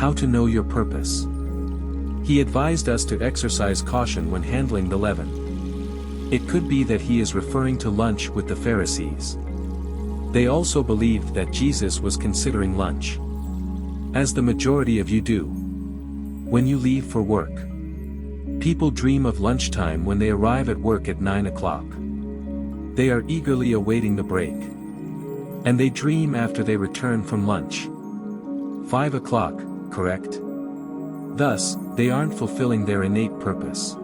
How to know your purpose. He advised us to exercise caution when handling the leaven. It could be that he is referring to lunch with the Pharisees. They also believed that Jesus was considering lunch. As the majority of you do. When you leave for work. People dream of lunchtime when they arrive at work at 9 o'clock. They are eagerly awaiting the break. And they dream after they return from lunch. 5 o'clock, correct? Thus, they aren't fulfilling their innate purpose.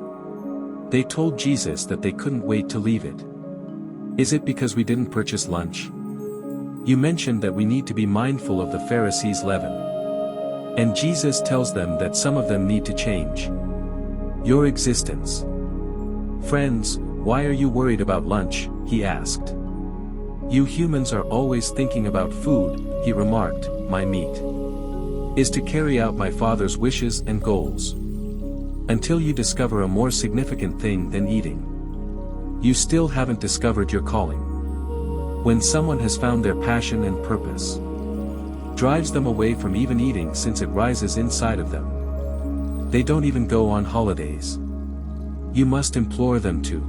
They told Jesus that they couldn't wait to leave it. Is it because we didn't purchase lunch? You mentioned that we need to be mindful of the Pharisees' leaven. And Jesus tells them that some of them need to change. Your existence. Friends, why are you worried about lunch? He asked. You humans are always thinking about food, he remarked. My meat is to carry out my Father's wishes and goals. Until you discover a more significant thing than eating. You still haven't discovered your calling. When someone has found their passion and purpose, drives them away from even eating since it rises inside of them. They don't even go on holidays. You must implore them to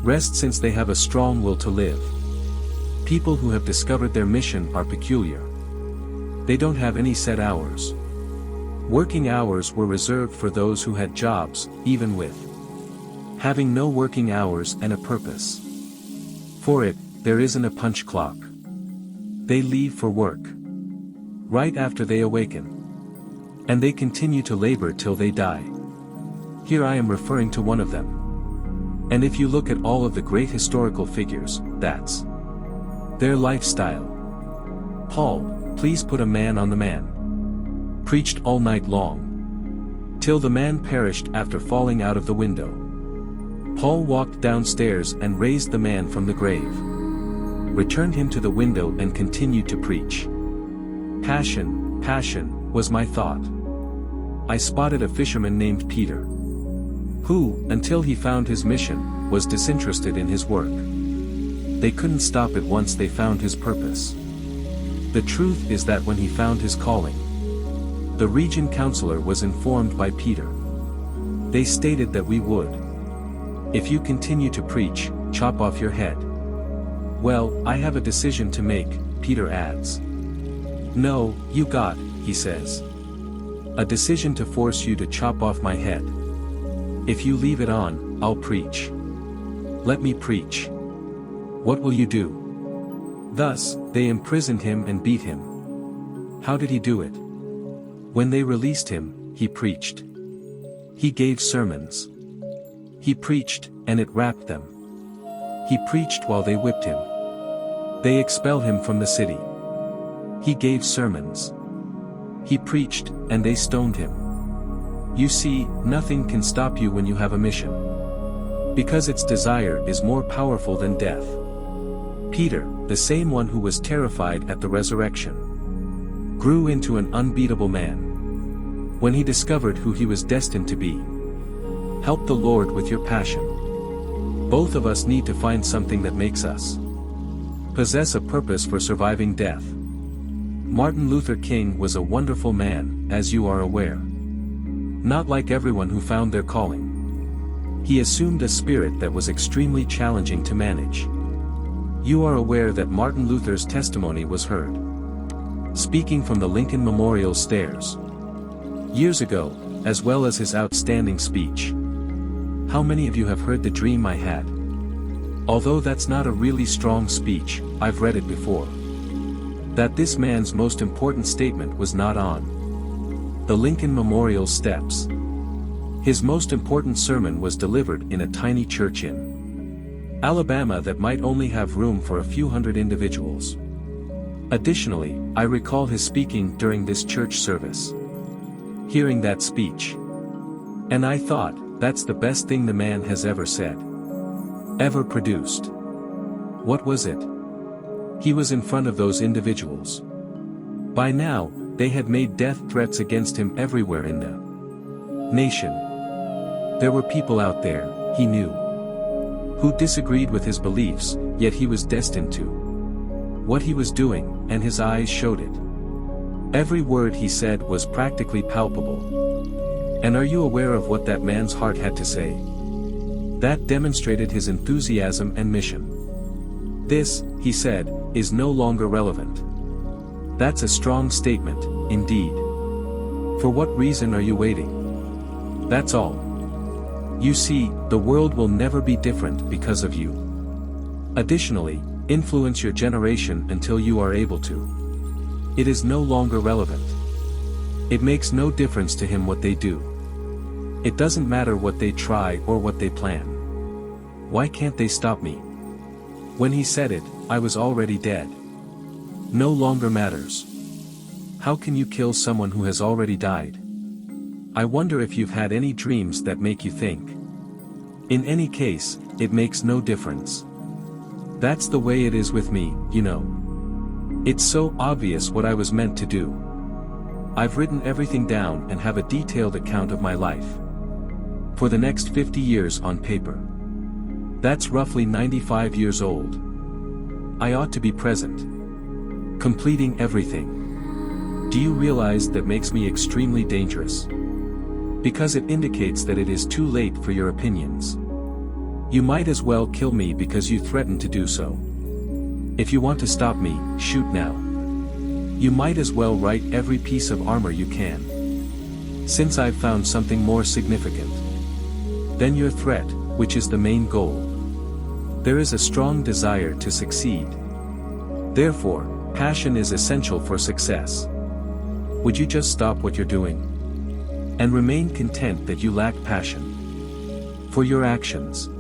rest since they have a strong will to live. People who have discovered their mission are peculiar. They don't have any set hours. Working hours were reserved for those who had jobs, even with having no working hours and a purpose. For it, there isn't a punch clock. They leave for work right after they awaken. And they continue to labor till they die. Here I am referring to one of them. And if you look at all of the great historical figures, that's their lifestyle. Paul, please put a man on the man. Preached all night long. Till the man perished after falling out of the window. Paul walked downstairs and raised the man from the grave. Returned him to the window and continued to preach. Passion, passion, was my thought. I spotted a fisherman named Peter, who, until he found his mission, was disinterested in his work. They couldn't stop it once they found his purpose. The truth is that when he found his calling, the region councilor was informed by Peter. They stated that we would, if you continue to preach, chop off your head. Well, I have a decision to make, Peter adds. No, you got, he says. A decision to force you to chop off my head. If you leave it on, I'll preach. Let me preach. What will you do? Thus, they imprisoned him and beat him. How did he do it? When they released him, he preached. He gave sermons. He preached, and it wrapped them. He preached while they whipped him. They expelled him from the city. He gave sermons. He preached, and they stoned him. You see, nothing can stop you when you have a mission. Because its desire is more powerful than death. Peter, the same one who was terrified at the resurrection, grew into an unbeatable man. When he discovered who he was destined to be. Help the Lord with your passion. Both of us need to find something that makes us possess a purpose for surviving death. Martin Luther King was a wonderful man, as you are aware. Not like everyone who found their calling. He assumed a spirit that was extremely challenging to manage. You are aware that Martin Luther's testimony was heard. Speaking from the Lincoln Memorial stairs. Years ago, as well as his outstanding speech. How many of you have heard the dream I had? Although that's not a really strong speech, I've read it before. That this man's most important statement was not on the Lincoln Memorial steps. His most important sermon was delivered in a tiny church in Alabama that might only have room for a few hundred individuals. Additionally, I recall his speaking during this church service. Hearing that speech. And I thought, that's the best thing the man has ever said. Ever produced. What was it? He was in front of those individuals. By now, they had made death threats against him everywhere in the nation. There were people out there, he knew, who disagreed with his beliefs, yet he was destined to what he was doing, and his eyes showed it. Every word he said was practically palpable. And are you aware of what that man's heart had to say? That demonstrated his enthusiasm and mission. This, he said, is no longer relevant. That's a strong statement, indeed. For what reason are you waiting? That's all. You see, the world will never be different because of you. Additionally, influence your generation until you are able to. It is no longer relevant. It makes no difference to him what they do. It doesn't matter what they try or what they plan. Why can't they stop me? When he said it, I was already dead. No longer matters. How can you kill someone who has already died? I wonder if you've had any dreams that make you think. In any case, it makes no difference. That's the way it is with me, you know. It's so obvious what I was meant to do. I've written everything down and have a detailed account of my life. For the next 50 years on paper. That's roughly 95 years old. I ought to be present. Completing everything. Do you realize that makes me extremely dangerous? Because it indicates that it is too late for your opinions. You might as well kill me because you threatened to do so. If you want to stop me, shoot now. You might as well write every piece of armor you can. Since I've found something more significant than your threat, which is the main goal. There is a strong desire to succeed. Therefore, passion is essential for success. Would you just stop what you're doing? And remain content that you lack passion for your actions.